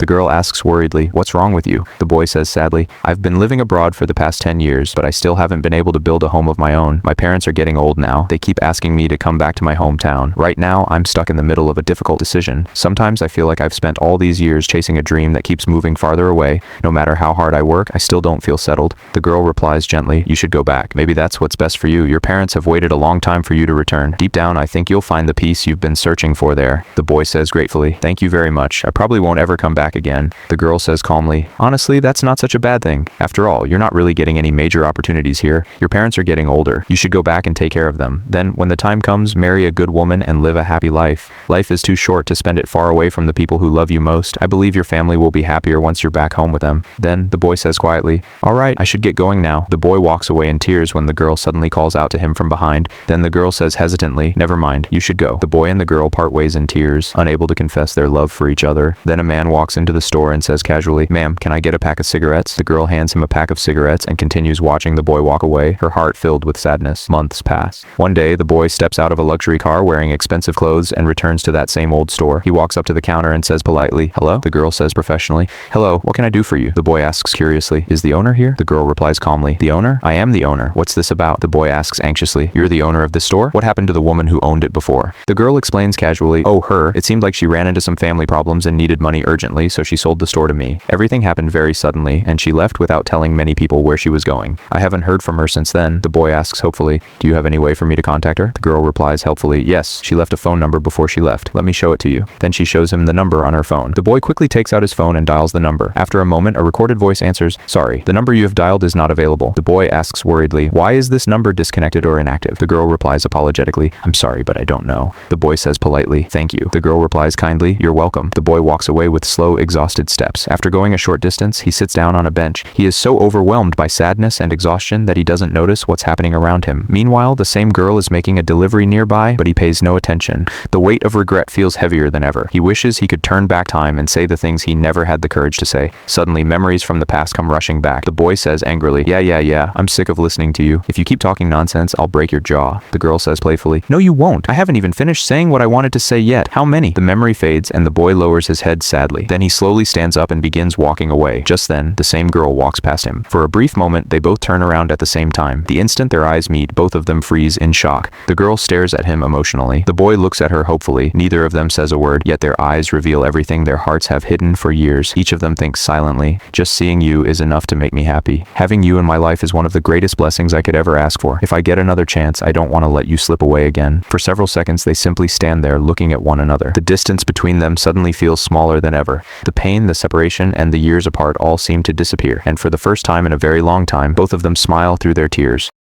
The girl asks worriedly, "What's wrong with you?" The boy says sadly, "I've been living abroad for the past 10 years, but I still haven't been able to build a home of my own. My parents are getting old now. They keep asking me to come back to my hometown. Right now, I'm stuck in the middle of a difficult decision. Sometimes I feel like I've spent all these years chasing a dream that keeps moving farther away. No matter how hard I work, I still don't feel settled." The girl replies gently, "You should go back. Maybe that's what's best for you. Your parents have waited a long time for you to return. Deep down, I think you'll find the peace you've been searching for there." The boy says gratefully, "Thank you very much. I probably won't ever come back again." The girl says calmly, "Honestly, that's not such a bad thing. After all, you're not really getting any major opportunities here. Your parents are getting older. You should go back and take care of them. Then, when the time comes, marry a good woman and live a happy life. Life is too short to spend it far away from the people who love you most. I believe your family will be happier once you're back home with them." Then, the boy says quietly, "All right, I should get going now." The boy walks away in tears when the girl suddenly calls out to him from behind. Then the girl says hesitantly, "Never mind, you should go." The boy and the girl part ways in tears, unable to confess their love for each other. Then a man walks into the store and says casually, "Ma'am, can I get a pack of cigarettes?" The girl hands him a pack of cigarettes and continues watching the boy walk away, her heart filled with sadness. Months pass. One day, the boy steps out of a luxury car wearing expensive clothes and returns to that same old store. He walks up to the counter and says politely, "Hello?" The girl says professionally, "Hello, what can I do for you?" The boy asks curiously, "Is the owner here?" The girl replies calmly, "The owner? I am the owner. What's this about?" The boy asks anxiously, "You're the owner of this store? What happened to the woman who owned it before?" The girl explains casually, "Oh, her. It seemed like she ran into some family problems and needed money urgently, so she sold the store to me. Everything happened very suddenly, and she left without telling many people where she was going. I haven't heard from her since then." The boy asks hopefully, "Do you have any way for me to contact her?" The girl replies helpfully, "Yes, she left a phone number before she left. Let me show it to you." Then she shows him the number on her phone. The boy quickly takes out his phone and dials the number. After a moment, a recorded voice answers, "Sorry, the number you have dialed is not available." The boy asks worriedly, "Why is this number disconnected or inactive?" The girl replies apologetically, "I'm sorry, but I don't know." The boy says politely, "Thank you." The girl replies kindly, "You're welcome." The boy walks away with slow, exhausted steps. After going a short distance, he sits down on a bench. He is so overwhelmed by sadness and exhaustion that he doesn't notice what's happening around him. Meanwhile, the same girl is making a delivery nearby, but he pays no attention. The weight of regret feels heavier than ever. He wishes he could turn back time and say the things he never had the courage to say. Suddenly, memories from the past come rushing back. The boy says angrily, Yeah, I'm sick of listening to you. If you keep talking nonsense, I'll break your jaw." The girl says playfully, "No, you won't. I haven't even finished saying what I wanted to say yet. How many?" The memory fades and the boy lowers his head sadly. Then he slowly stands up and begins walking away. Just then, the same girl walks past him. For a brief moment, they both turn around at the same time. The instant their eyes meet, both of them freeze in shock. The girl stares at him emotionally. The boy looks at her hopefully. Neither of them says a word, yet their eyes reveal everything their hearts have hidden for years. Each of them thinks silently, "Just seeing you is enough to make me happy. Having you in my life is one of the greatest blessings I could ever ask for. If I get another chance, I don't want to let you slip away again." For several seconds, they simply stand there looking at one another. The distance between them suddenly feels smaller than ever. The pain, the separation, and the years apart all seem to disappear. And for the first time in a very long time, both of them smile through their tears.